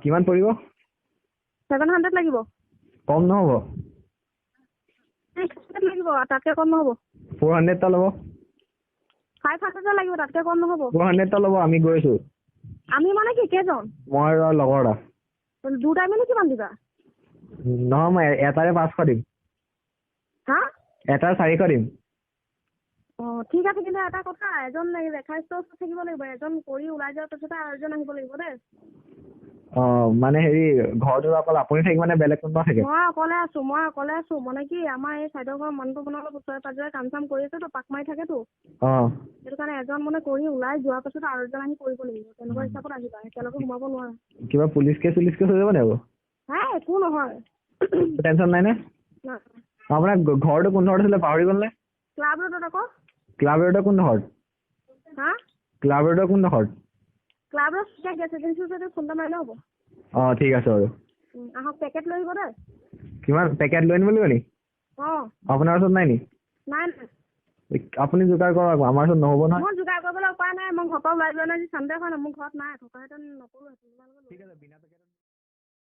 কিমান পৰিব? 700 লাগিব। কম নহ'ব? 600 লাগিব, তাতকে কম নহ'ব। 400 টা ল'ব। 500 লাগিব, তাতকে কম নহ'ব। 400 টা ল'ব, আমি গৈছো। আমি মানে কি কেইজন? মই আৰু লগৰ এটা। দুটাই মিলি কিমান দিবা? নহয় মই এটাৰে 500 দিম। হা? এটাৰ 400 দিম। ঠিক আছে, কিন্তু এটা কথা, এজন ৰেখাইষ্ট থাকিব লাগিব, এজন কৰি ওলাই যোৱাৰ পিছতে আৰু এজন আহিব লাগিব দেই। মানে হেৰি ঘৰটো অকল আপুনি থাকিব নে বেলেগ কোনোবা থাকে? মই অকলে আছো। মানে কি আমাৰ এই চাইডৰ ঘৰৰ মানুহটো মানে অলপ ওচৰে পাজৰে কাম চাম কৰি আছেতো, পাক মাৰি থাকেতো। সেইটো কাৰণে এজন মানে কৰি ওলাই যোৱাৰ পাছত আৰু এজন আহি কৰিব লাগিব। তেনেকুৱা হিচাপত আহিবা, একেলগে সোমাব নোৱাৰা। কিবা পুলিচ কেছ হৈ যাব নে? হা, একো নহয়। টেনচন নাই নে? আপোনাৰ ঘৰটো কোন ঘৰত আছিলে পাহৰি গ'ল নে? ক্লাব ৰোডত আকৌ। ক্লাব ৰোডৰ কোন ঘৰত? হা? ক্লাব ৰোডৰ কোন ঘৰত? ক্লাব ৰোড গেছ এজেঞ্চিৰ ওচৰতে ফোন এটা মাৰিলে হ'ব। ঠিক আছে বাৰু। আহক, পেকেট লৈ আহিব দেই। কিমান পেকেট লৈ আনিব লাগিব নি? আপোনাৰ ওচৰত নাই নি? নাই। আপুনি যোগাৰ কৰক, আমাৰ ওচৰত নহ'ব নহয়। মই যোগাৰ কৰিবলৈ উপায় নাই, মই ঘৰৰ পৰা ওলাই যোৱা নাই, চানডে হয় ন, মোৰ ঘৰত নাই, থকাহেঁতেন নকৰোঁ। ঠিক আছে, বিনা পেকেট